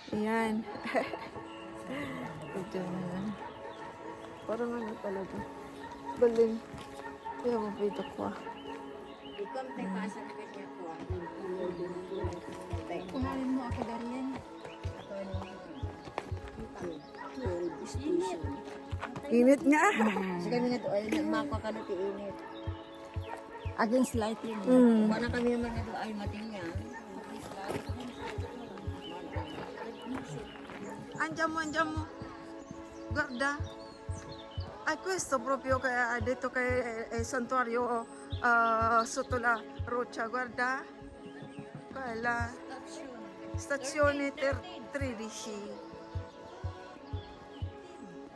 Ayan. Ito na. Parang ano talaga. Galing. Kaya mapito ko ah. Kuhanin mo ako dari yan. Init nga. Kasi kami nga to, ay nagmako ka na init. Against lighting. Wala kami naman na ay matingnya. Andiamo. Guarda. Questo proprio che ha detto che è santuario sotto la roccia, guarda. Quella stazione 13.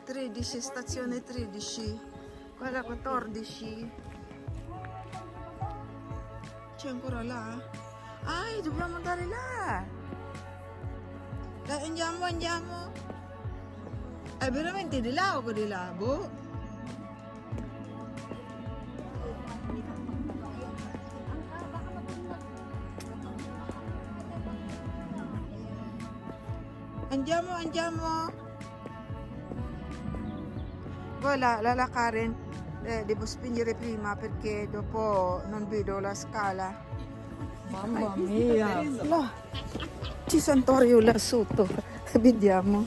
13, stazione 13. Quella 14. C'è ancora là? Dobbiamo andare là. Dai, andiamo. È veramente di là o di là? Boh. Andiamo. Voilà, lalakarin. Devo spingere prima perché dopo non vedo la scala. Mamma mia. Là, ci santuario là sotto. Vediamo.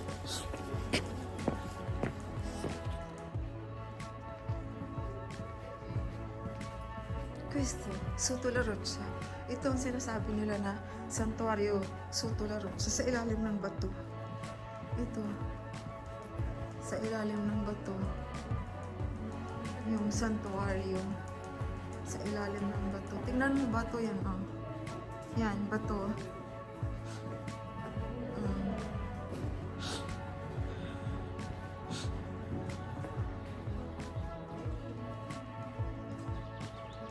Questo, sotto la roccia. Ito ang sinasabi nila na santuario sotto la roccia, sa ilalim ng bato. Ito, sa ilalim ng bato. Yung santuario sa ilalim ng bato. Tingnan mo bato yan, oh. Yan, bato.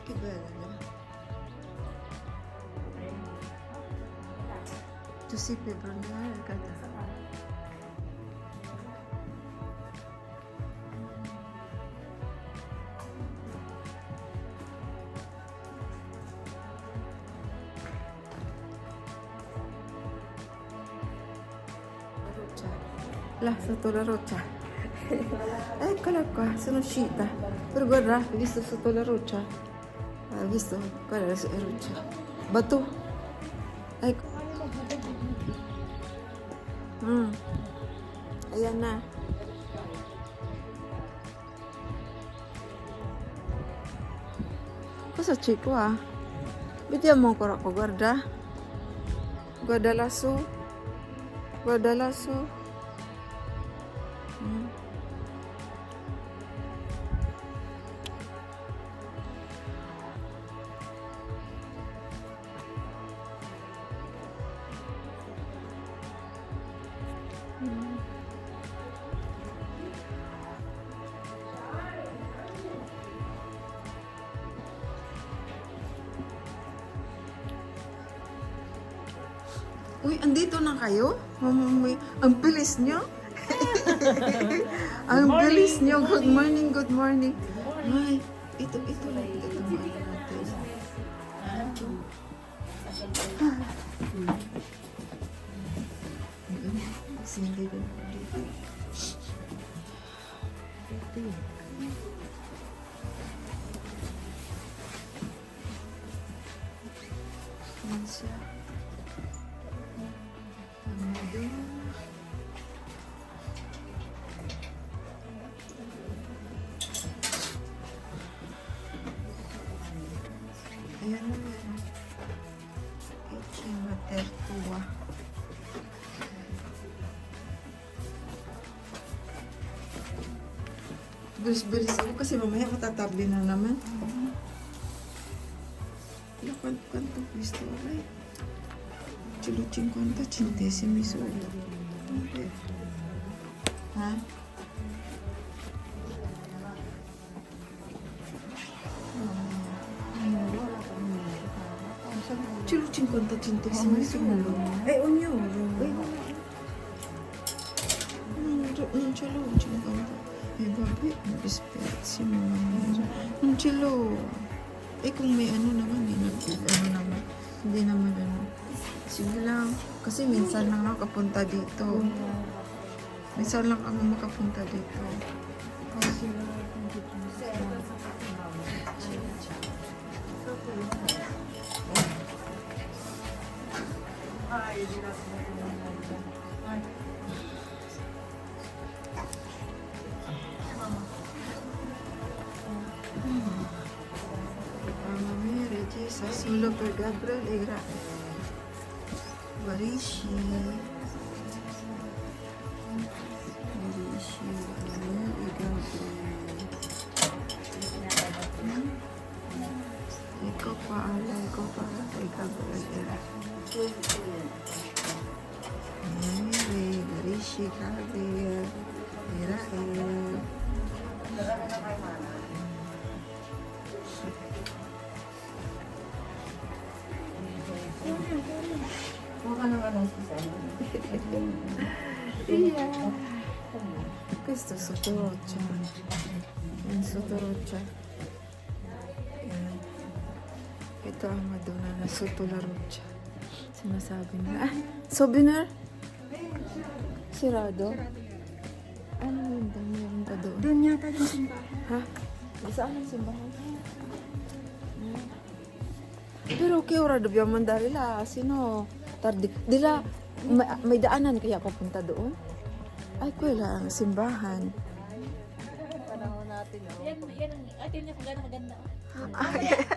Che bello. Giuseppe Brunel, ganda. Là sotto la roccia. Eccola qua, sono uscita. Però guarda, hai visto sotto la roccia? Hai visto? Quella è la roccia. Bato. Ecco. Ayan na. Cosa c'è qua? Vediamo ancora qua, guarda. Guarda lassù. Guarda lassù. Uy, andito na kayo? Ang bilis nyo. Ang bilis nyo. Good morning. Ay, ito natin. Sindi ko dito. Ayan siya. Ayan na yan. Ichimater tua. Bilis-bilis ako kasi mamaya matatabli na naman. Quanto questo? Right? 50 centesimi solo. Ha? Solo 50 centesimi solo. Ognuno. Non ce l'ho 50. Vabbè, mi dispiace. Non ce l'ho. Kung may ano naman, ano naman. Hindi naman ano. Sige lang. Kasi minsan lang nakapunta dito. Minsan lang kami makapunta dito. Mary, Jesus, Ulo per Gabriel, Igra. Barishi. Barishi, Ikaw pa, kay Gabriel, Igra. Mary, Barishi, Gabriel, Israel. Iya. Questo è sotto roccia. Yan, sotto roccia. Yan. Ito ang Madonna na sotto la roccia. Sinasabi nila. Ah, souvenir? Sirado? Ano yun? Meron pa doon. Doon yata yung simbahan. Ha? Saan ang simbahan? Pero okay, ora dobbiamo andare là, sino tardi. Di là, may daanan kaya papunta doon? Ay, quella ang simbahan. Panahon natin, oh. Yan, atin niya kung gano'ng maganda.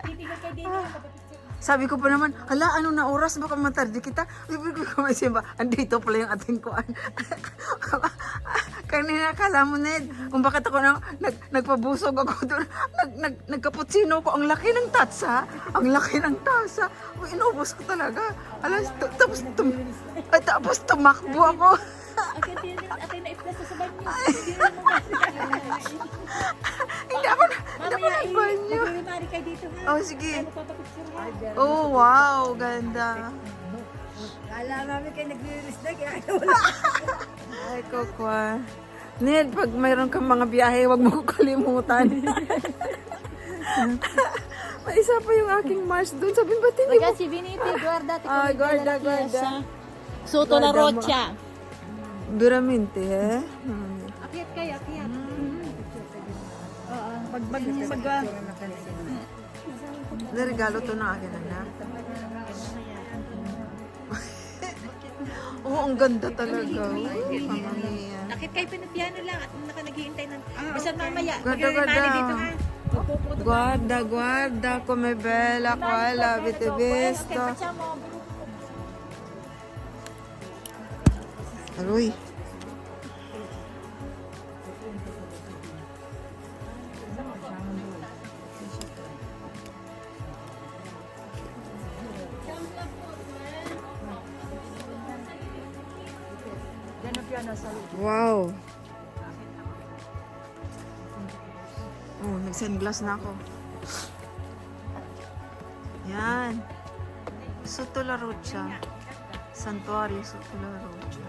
Titigil kayo din yung kapapicture. Sabi ko pa naman, hala, ano na oras? Baka matardi kita. Bibig ko may simba. Andito pala yung ating kuan. Kanina, kala mo, Ned, kung bakit ako nagpabusog ako doon. Nagkaputsino ko. Ang laki ng tatsa. Ang laki ng tasa. Uy, inubos ko talaga. Alas, tapos tumakbo ako. Atin na i-plus sa banyo. Hindi na mo Hindi ako nagbanyo. Mag-remari kayo dito ha. Oh, sige. Ano papapicture ha? Oh, wow. Ganda. Kala namin kayo nag-release na, kaya wala. Ay, Kokwa. Ned, pag mayroon kang mga biyahe, huwag mo ko kalimutan. May isa pa yung aking Mars doon. Sabihin, ba't hindi mo? Ragazzi, venite, guarda. Ah, guarda. Sotto la Guarda mo. roccia. Veramente, eh? Akyat kayo, akyat. Regalo to na akin, anak. Oo, ang ganda talaga. Mamma mia. Akit kayo pinapiano lang at naghihintay ng... Basta mamaya, Guarda, mag-remari guarda. dito ha. Magpuputo. Guarda, come bella quella, avete visto? Facciamo... Aroy. Wow. Oh, nag-sunglass na ako. Yan. Sotto la roccia. Santuario sotto la roccia.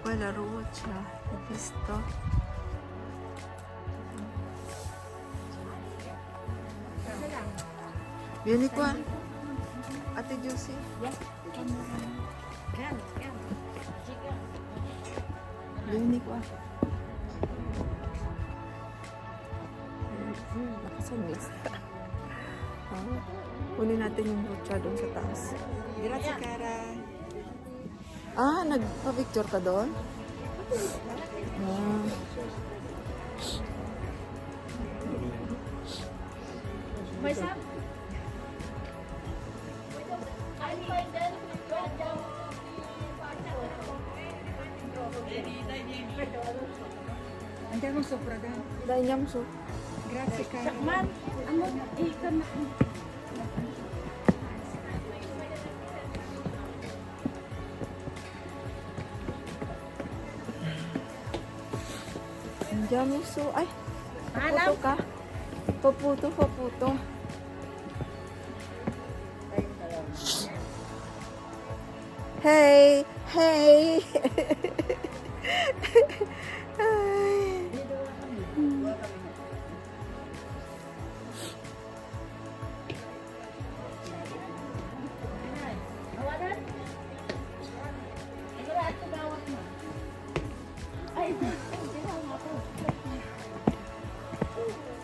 Quella roccia, hai visto? Vieni qua. Ate Josie. Vieni qua. Nakasunglass. Kunin natin yung roccia doon sa taas. Grazie, cara. Ah, nagpa-picture ka doon? Ah. May sam? Andiamo sopra, dai. Dahil niyam so. Grazie, cara. Man, ano, ikan na. Andiyan so. Ay, Alam. paputo ka. Paputo. Hey! Ay.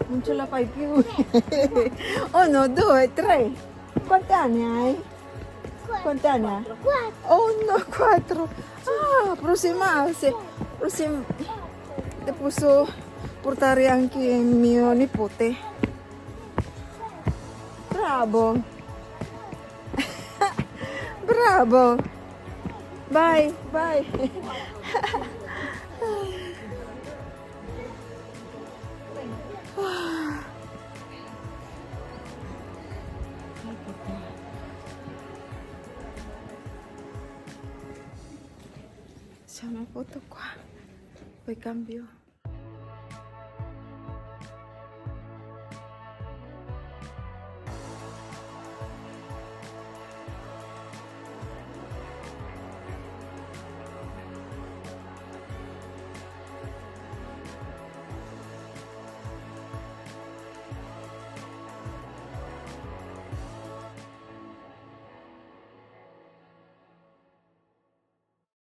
Non ce la fai più. Uno, due, tre. Quanti anni hai? Quanti anni hai? Uno, quattro. Ah, prossima. Posso portare anche il mio nipote. Bravo. Bravo. Vai, vai. C'è una foto qua. Poi cambio.